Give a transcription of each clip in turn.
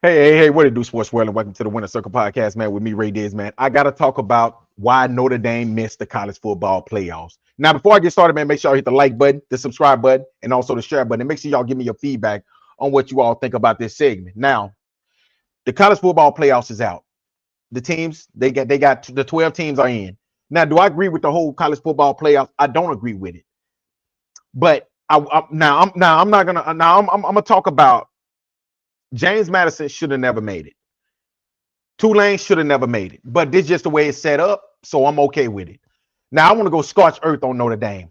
Hey, what it do, Sports World, and welcome to the Winner Circle Podcast, man, with me, Ray Diz, man. I got to talk about why Notre Dame missed the college football playoffs. Now, before I get started, man, make sure y'all hit the like button, the subscribe button, and also the share button. And make sure y'all give me your feedback on what you all think about this segment. Now, the college football playoffs is out. The teams, they got the 12 teams are in. Now, do I agree with the whole college football playoffs? I don't agree with it. But I'm gonna talk about James Madison should have never made it. Tulane should have never made it, but this is just the way it's set up, so I'm okay with it. Now I want to go scorch earth on Notre Dame.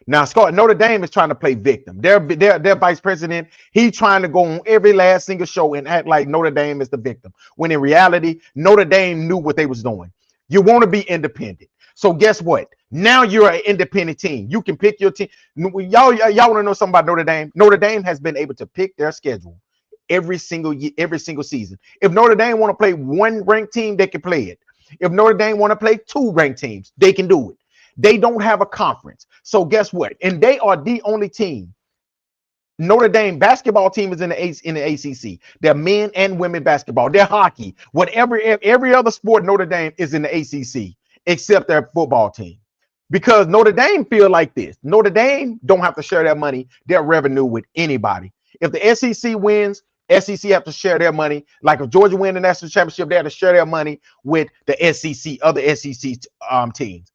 Now Notre Dame is trying to play victim. Their vice president, he trying to go on every last single show and act like Notre Dame is the victim, when in reality Notre Dame knew what they was doing. You want to be independent, so guess what? Now you're an independent team. You can pick your team. Y'all want to know something about Notre Dame? Notre Dame has been able to pick their schedule every single year, every single season. If Notre Dame want to play one ranked team, they can play it. If Notre Dame want to play two ranked teams, they can do it. They don't have a conference. So guess what? And they are the only team. Notre Dame basketball team is in the ACC. They're men and women basketball. They're hockey. Whatever, every other sport, Notre Dame is in the ACC except their football team. Because Notre Dame feel like this. Notre Dame don't have to share their money, their revenue with anybody. If the SEC wins, SEC have to share their money. Like if Georgia win the national championship, they have to share their money with the SEC, other SEC teams.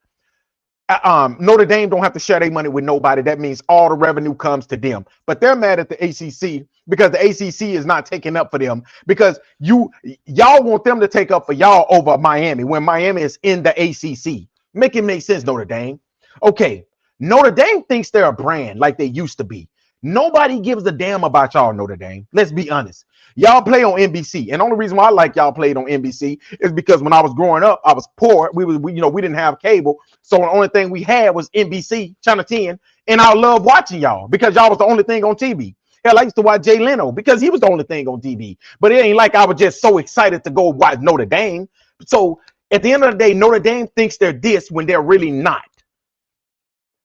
Notre Dame don't have to share their money with nobody. That means all the revenue comes to them. But they're mad at the ACC because the ACC is not taking up for them, because y'all want them to take up for y'all over Miami when Miami is in the ACC. Make it make sense, Notre Dame. Okay, Notre Dame thinks they're a brand like they used to be. Nobody gives a damn about y'all, Notre Dame. Let's be honest. Y'all play on NBC, and the only reason why I like y'all played on NBC is because when I was growing up, I was poor. We didn't have cable, so the only thing we had was NBC, Channel 10, and I love watching y'all because y'all was the only thing on TV. Hell, I used to watch Jay Leno because he was the only thing on TV. But it ain't like I was just so excited to go watch Notre Dame. So at the end of the day, Notre Dame thinks they're this when they're really not.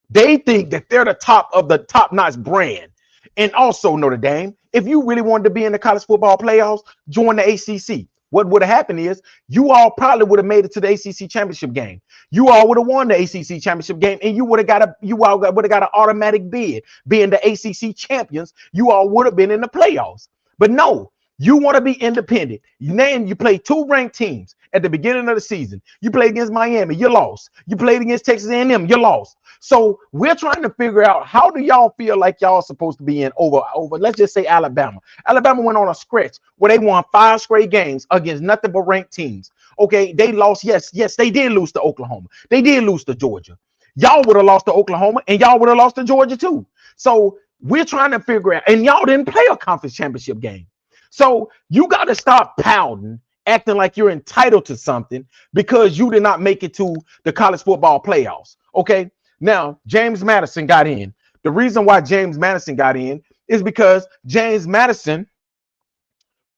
They think that they're the top of the top-notch brand. And also, Notre Dame, if you really wanted to be in the college football playoffs, join the ACC. What would have happened is you all probably would have made it to the ACC championship game. You all would have won the ACC championship game, and you all would have got an automatic bid. Being the ACC champions, you all would have been in the playoffs. But no, you want to be independent. You play two ranked teams at the beginning of the season. You played against Miami, you lost. You played against Texas A&M, you lost. So we're trying to figure out, how do y'all feel like y'all supposed to be in over, let's just say Alabama. Alabama went on a stretch where they won 5 straight games against nothing but ranked teams. Okay, they lost. Yes, they did lose to Oklahoma. They did lose to Georgia. Y'all would have lost to Oklahoma, and y'all would have lost to Georgia too. So we're trying to figure out, and y'all didn't play a conference championship game. So you got to stop pouting, acting like you're entitled to something because you did not make it to the college football playoffs. Okay. Now, James Madison got in. The reason why James Madison got in is because James Madison,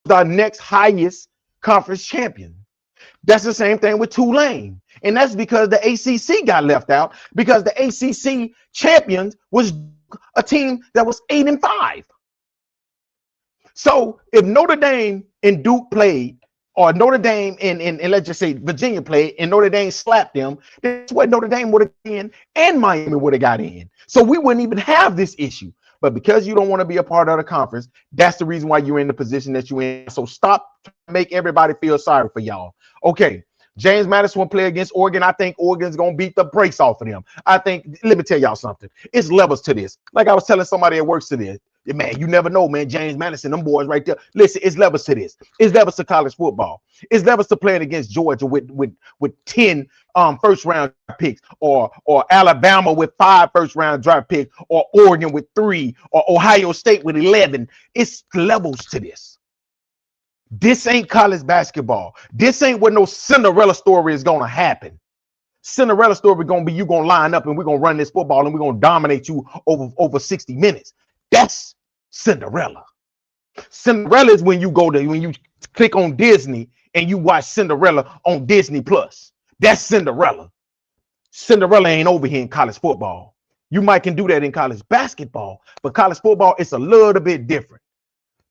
the next highest conference champion. That's the same thing with Tulane. And that's because the ACC got left out, because the ACC champions was a team that was 8-5. So if Notre Dame and Duke played, or Notre Dame and let's just say Virginia played, and Notre Dame slapped them, that's what Notre Dame would have in, and Miami would have got in. So we wouldn't even have this issue. But because you don't want to be a part of the conference, that's the reason why you're in the position that you're in. So stop trying to make everybody feel sorry for y'all. Okay, James Madison will play against Oregon. I think Oregon's going to beat the brakes off of them. I think, let me tell y'all something. It's levels to this. Like I was telling somebody that works to this. Man, you never know, man. James Madison, them boys right there. Listen, it's levels to this. It's levels to college football. It's levels to playing against Georgia with 10 first round picks, or Alabama with 5 first round draft picks, or Oregon with 3, or Ohio State with 11. It's levels to this. This ain't college basketball. This ain't what no Cinderella story is gonna happen. Cinderella story gonna be you gonna line up and we're gonna run this football and we're gonna dominate you over 60 minutes. That's Cinderella. Cinderella is when you click on Disney and you watch Cinderella on Disney Plus. That's Cinderella. Cinderella ain't over here in college football. You might can do that in college basketball, but college football is a little bit different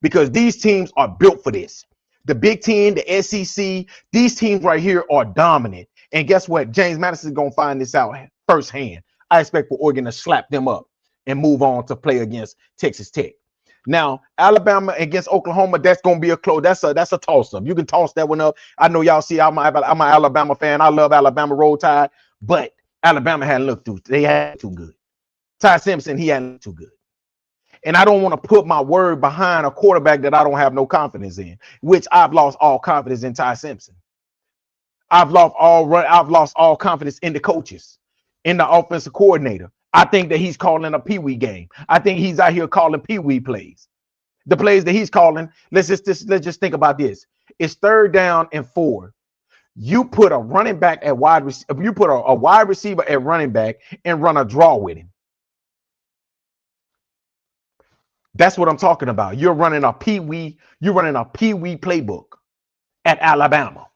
because these teams are built for this. The Big Ten, the SEC, these teams right here are dominant. And guess what? James Madison is going to find this out firsthand. I expect for Oregon to slap them up and move on to play against Texas Tech. Now, Alabama against Oklahoma, that's going to be a close. That's a toss-up. You can toss that one up. I know y'all see I'm an Alabama fan. I love Alabama Roll Tide, but Alabama hadn't looked through. They had too good. Ty Simpson, he hadn't looked too good. And I don't want to put my word behind a quarterback that I don't have no confidence in, which I've lost all confidence in Ty Simpson. I've lost all confidence in the coaches, in the offensive coordinator. I think that he's calling a peewee game. I think he's out here calling peewee plays. The plays that he's calling, let's just think about this. It's 3rd down and 4. You put a running back at wide receiver, you put a wide receiver at running back and run a draw with him. That's what I'm talking about. You're running a peewee playbook at Alabama.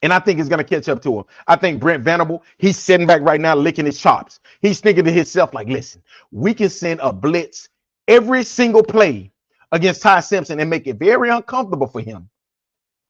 And I think it's going to catch up to him. I think Brent Venable, he's sitting back right now licking his chops. He's thinking to himself like, listen, we can send a blitz every single play against Ty Simpson and make it very uncomfortable for him.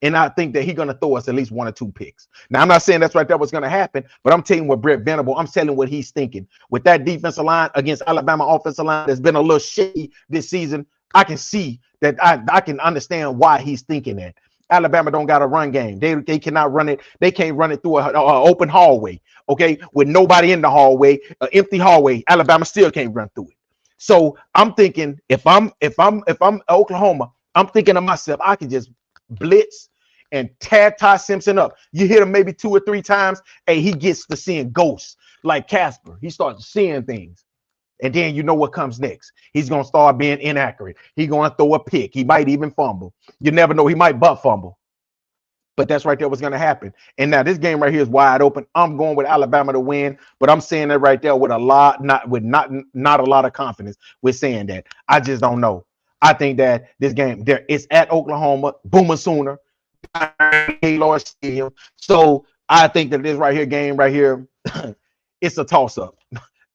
And I think that he's going to throw us at least 1 or 2 picks. Now, I'm not saying that's right there what's going to happen, but I'm telling you what Brett Venable, I'm telling what he's thinking. With that defensive line against Alabama offensive line that's been a little shaky this season, I can see that I can understand why he's thinking that. Alabama don't got a run game. They cannot run it. They can't run it through an open hallway, okay, with nobody in the hallway, an empty hallway. Alabama still can't run through it. So I'm thinking if I'm Oklahoma, I'm thinking to myself, I can just blitz and tag Ty Simpson up. You hit him maybe 2 or 3 times, and he gets to seeing ghosts like Casper. He starts seeing things. And then you know what comes next. He's going to start being inaccurate. He's going to throw a pick. He might even fumble. You never know. He might butt fumble. But that's right there what's going to happen. And now this game right here is wide open. I'm going with Alabama to win, but I'm saying that right there with a lot, not a lot of confidence with saying that. I just don't know. I think that this game there is at Oklahoma, Boomer Sooner, Gaylord Stadium. So I think that this right here game right here, it's a toss-up.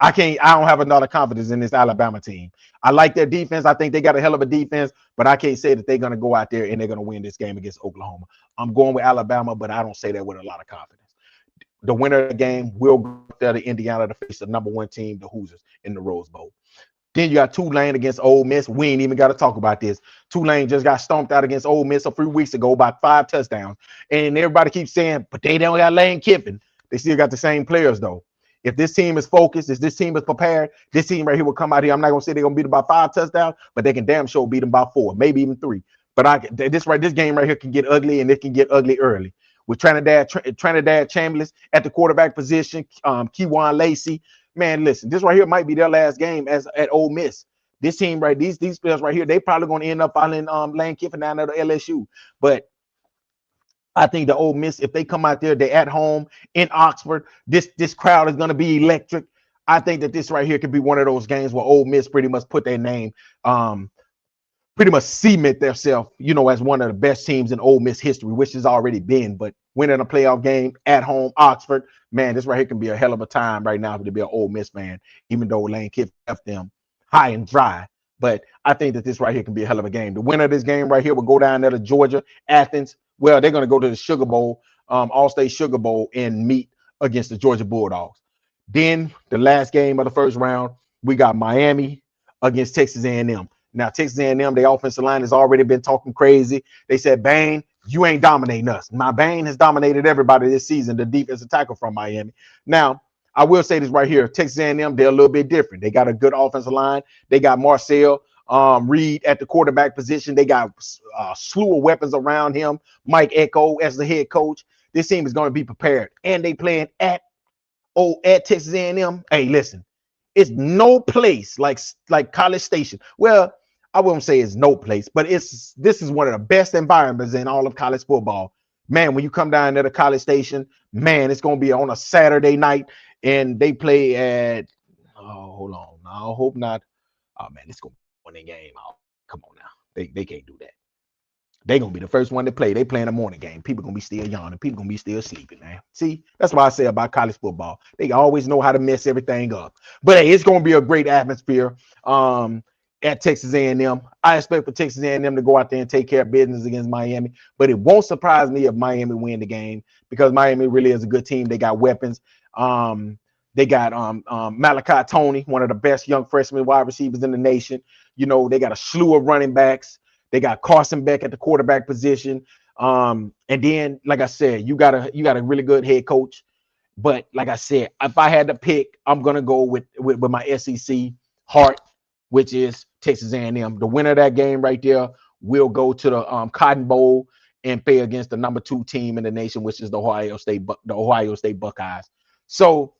I don't have another confidence in this Alabama team. I like their defense. I think they got a hell of a defense, but I can't say that they're going to go out there and they're going to win this game against Oklahoma. I'm going with Alabama, but I don't say that with a lot of confidence. The winner of the game will go there to Indiana to face the #1 team, the Hoosiers, in the Rose Bowl. Then you got Tulane against Ole Miss. We ain't even got to talk about this. Tulane just got stomped out against Ole Miss a few weeks ago by 5 touchdowns. And everybody keeps saying, but they don't got Lane Kiffin. They still got the same players, though. If this team is focused, if this team is prepared, this team right here will come out here. I'm not going to say they're going to beat them by 5 touchdowns, but they can damn sure beat them by 4, maybe even 3. But this game right here can get ugly, and it can get ugly early. With Trinidad Chambliss at the quarterback position, Kewan Lacey. Man, listen, this right here might be their last game at Ole Miss. This team right, these players right here, they probably going to end up following Lane Kiffin down at LSU. But I think the Ole Miss, if they come out there, they're at home in Oxford. This crowd is going to be electric. I think that this right here could be one of those games where Ole Miss pretty much put their name, pretty much cement themselves, as one of the best teams in Ole Miss history, which has already been. But winning a playoff game at home, Oxford, man, this right here can be a hell of a time right now to be an Ole Miss fan, even though Lane Kiffin left them high and dry. But I think that this right here can be a hell of a game. The winner of this game right here will go down there to Georgia, Athens. Well, they're going to go to the Sugar Bowl, All-State Sugar Bowl, and meet against the Georgia Bulldogs. Then the last game of the first round, we got Miami against Texas A&M. Now, Texas A&M, their offensive line has already been talking crazy. They said, Bain, you ain't dominating us. My Bain has dominated everybody this season, the defensive tackle from Miami. Now, I will say this right here. Texas A&M, they're a little bit different. They got a good offensive line. They got Marcel Reed at the quarterback position. They got a slew of weapons around him. Mike Echo as the head coach. This team is going to be prepared. And they playing at Texas A&M. Hey, listen, it's no place like College Station. Well, I wouldn't say it's no place, but this is one of the best environments in all of college football. Man, when you come down there to College Station, man, it's going to be on a Saturday night, and they play at, hold on. I hope not. Oh, man, it's going to be a morning game. Oh, come on now. They can't do that. They're going to be the first one to play. They playing a morning game. People going to be still yawning. People going to be still sleeping, man. See, that's what I say about college football. They always know how to mess everything up. But, hey, it's going to be a great atmosphere. at Texas A&M. I expect for Texas A&M to go out there and take care of business against Miami, but it won't surprise me if Miami win the game because Miami really is a good team. They got weapons. They got Malachi Tony, one of the best young freshman wide receivers in the nation. You know, they got a slew of running backs. They got Carson Beck at the quarterback position. And then, like I said, you got a really good head coach. But like I said, if I had to pick, I'm gonna go with my SEC heart, which is Texas A&M. The winner of that game right there will go to the Cotton Bowl and play against the number 2 team in the nation, which is the Ohio State Buckeyes. So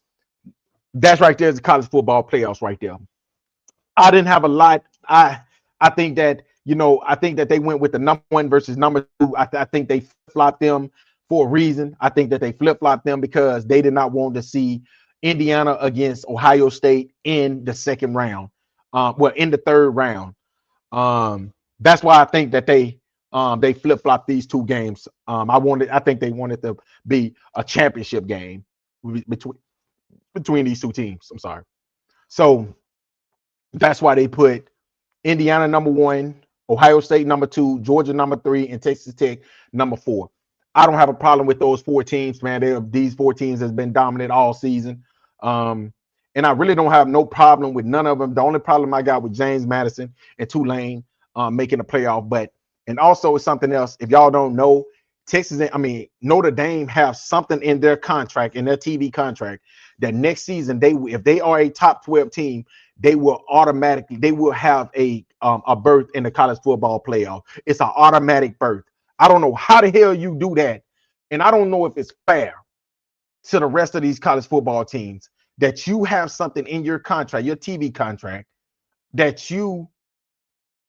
that's right there is the college football playoffs right there. I didn't have a lot. I think that I think that they went with the number 1 versus number 2. I think they flopped them for a reason. I think that they flip-flopped them because they did not want to see Indiana against Ohio State in the second round. In the third round. That's why I think that they flip-flopped these 2 games. I think they wanted to be a championship game between these 2 teams. I'm sorry. So that's why they put Indiana number 1, Ohio State number 2, Georgia number 3, and Texas Tech number 4. I don't have a problem with those 4 teams, man. These 4 teams has been dominant all season. And I really don't have no problem with none of them. The only problem I got with James Madison and Tulane making the playoff. And also it's something else. If y'all don't know, Notre Dame have something in their contract, in their TV contract, that next season if they are a top 12 team, they will have a berth in the college football playoff. It's an automatic berth. I don't know how the hell you do that, and I don't know if it's fair to the rest of these college football teams that you have something in your contract, your TV contract, that you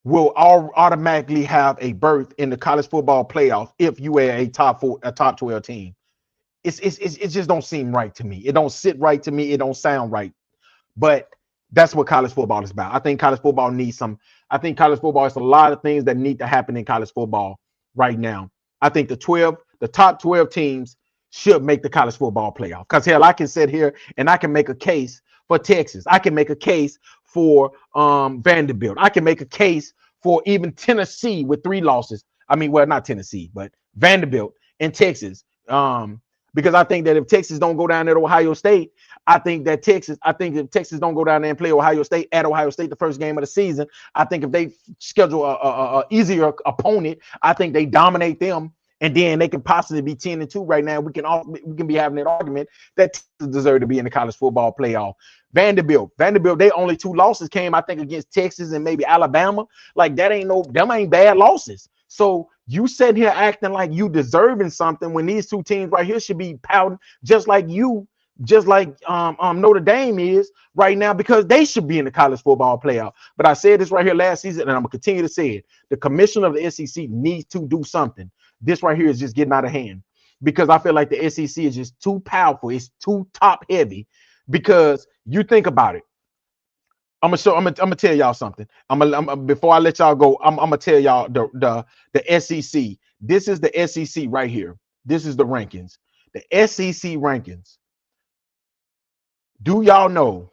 will automatically have a berth in the college football playoff if you are a top 12 team. It just don't seem right to me. It don't sit right to me. It don't sound right. But that's what college football is about. I think college football needs I think college football is a lot of things that need to happen in college football right now. I think the top 12 teams should make the college football playoff. Because hell, I can sit here and I can make a case for Texas. I can make a case for Vanderbilt. I can make a case for even Tennessee with 3 losses. Not Tennessee, but Vanderbilt and Texas. Because I think that if Texas don't go down there to Ohio State, I think if Texas don't go down there and play Ohio State at Ohio State the first game of the season, I think if they schedule a easier opponent, I think they dominate them, and then they can possibly be 10-2 right now. We can be having that argument that Texas deserve to be in the college football playoff. Vanderbilt, they only 2 losses came, I think, against Texas and maybe Alabama. Like them ain't bad losses. So you sitting here acting like you deserving something when these 2 teams right here should be pouting just like Notre Dame is right now, because they should be in the college football playoff. But I said this right here last season, and I'm gonna continue to say it. The commissioner of the SEC needs to do something. This right here is just getting out of hand, because I feel like the SEC is just too powerful. It's too top heavy. Because you think about it. I'm gonna tell y'all something. Before I let y'all go, I'm gonna tell y'all the SEC. This is the SEC right here. This is the rankings. The SEC rankings. Do y'all know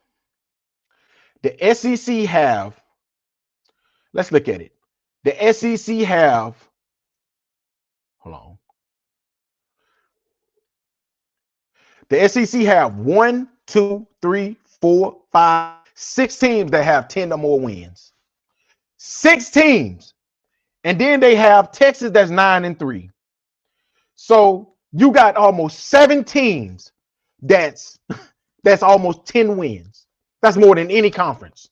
the SEC have? Let's look at it. The SEC have. Hold on. The SEC have 1, 2, 3, 4, 5, 6 teams that have 10 or more wins. 6 teams. And then they have Texas that's 9-3. So you got almost 7 teams that's almost 10 wins. That's more than any conference.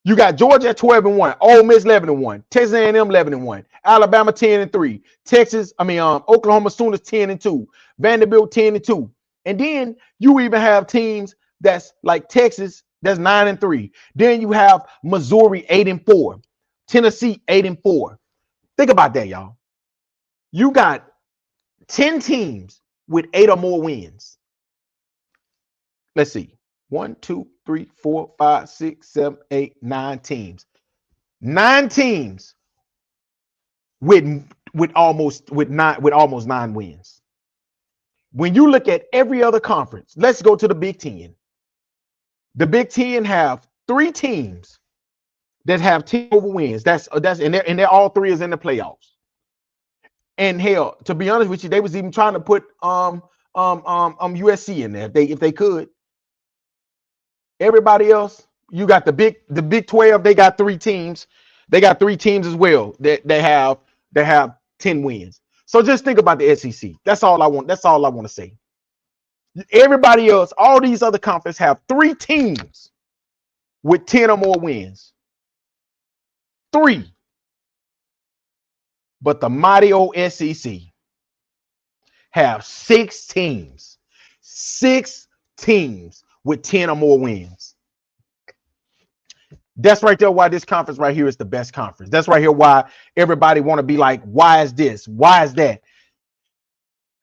You got Georgia at 12-1, Ole Miss 11-1, Texas A&M 11-1, Alabama 10-3, Oklahoma Sooners 10-2, Vanderbilt 10-2. And then you even have teams that's like Texas that's 9-3. Then you have Missouri 8-4, Tennessee 8-4. Think about that, y'all. You got 10 teams with 8 or more wins. Let's see. 1, 2, 3, 4, 5, 6, 7, 8, 9 teams. 9 teams with almost 9 wins. When you look at every other conference, let's go to the Big Ten. The Big Ten have 3 teams that have 10 over wins. That's and they're all three is in the playoffs. And hell, to be honest with you, they was even trying to put USC in there if they could. Everybody else, you got the Big 12. They got three teams. They got three teams as well that they have 10 wins. So just think about the SEC. That's all I want. That's all I want to say. Everybody else, all these other conferences have three teams with 10 or more wins. Three. But the mighty old SEC have six teams with 10 or more wins. That's right there why this conference right here is the best conference. That's right here why everybody want to be like, why is this? Why is that?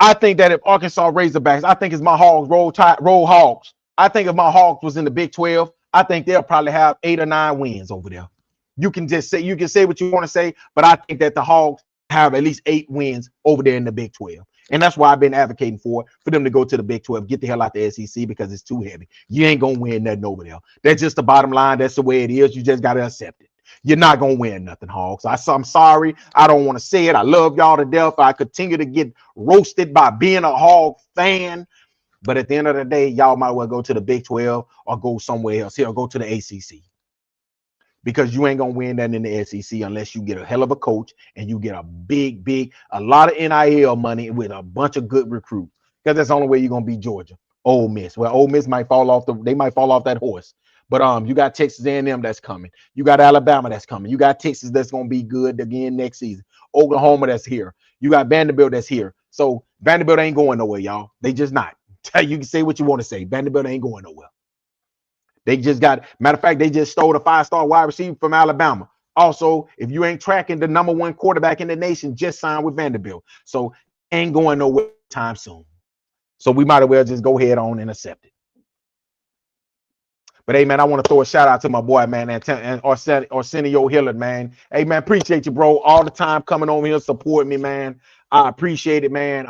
I think that if Arkansas Razorbacks, I think it's my Hogs, roll Hogs. I think if my Hogs was in the Big 12, I think they'll probably have 8 or 9 wins over there. You can say what you want to say, but I think that the Hogs have at least 8 wins over there in the Big 12. And that's why I've been advocating for them to go to the Big 12, get the hell out the SEC because it's too heavy. You ain't going to win nothing over there. That's just the bottom line. That's the way it is. You just got to accept it. You're not going to win nothing, Hogs. I'm sorry. I don't want to say it. I love y'all to death. I continue to get roasted by being a Hog fan. But at the end of the day, y'all might well go to the Big 12 or go somewhere else. Here, go to the ACC. Because you ain't going to win that in the SEC unless you get a hell of a coach and you get a lot of NIL money with a bunch of good recruits. Because that's the only way you're going to beat Georgia. Ole Miss. Well, Ole Miss might fall off that horse. But you got Texas A&M that's coming. You got Alabama that's coming. You got Texas that's going to be good again next season. Oklahoma that's here. You got Vanderbilt that's here. So Vanderbilt ain't going nowhere, y'all. They just not. You can say what you want to say. Vanderbilt ain't going nowhere. They just got, matter of fact, they just stole a 5-star wide receiver from Alabama. Also, if you ain't tracking, the number 1 quarterback in the nation just signed with Vanderbilt. So ain't going nowhere time soon. So we might as well just go ahead on and accept it. But hey, man, I want to throw a shout out to my boy, man, Arsenio Hillard, man. Hey, man, appreciate you, bro. All the time coming over here supporting me, man. I appreciate it, man.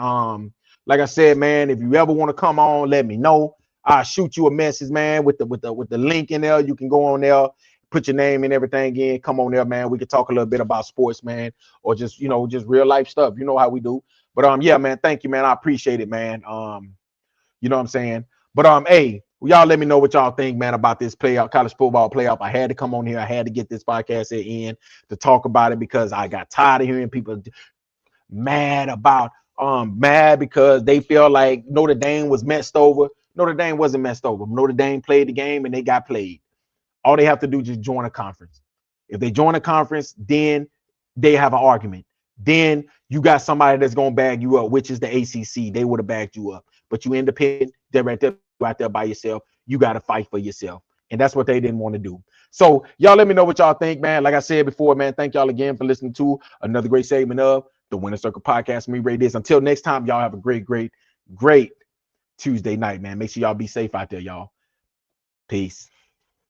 Like I said, man, if you ever want to come on, let me know. I'll shoot you a message, man, with the link in there. You can go on there, put your name and everything in. Come on there, man. We can talk a little bit about sports, man, or just just real life stuff. You know how we do. But yeah, man, thank you, man. I appreciate it, man. You know what I'm saying? But hey, y'all let me know what y'all think, man, about this college football playoff. I had to come on here. I had to get this podcast in to talk about it because I got tired of hearing people mad because they feel like Notre Dame was messed over. Notre Dame wasn't messed over. Notre Dame played the game and they got played. All they have to do is just join a conference. If they join a conference, then they have an argument. Then you got somebody that's going to bag you up, which is the ACC. They would have bagged you up. But you independent, they're right there by yourself. You got to fight for yourself. And that's what they didn't want to do. So y'all let me know what y'all think, man. Like I said before, man, thank y'all again for listening to another great segment of the Winner Circle Podcast. Me, Ray Diz. Until next time, y'all have a great Tuesday night, man. Make sure y'all be safe out there, y'all. Peace.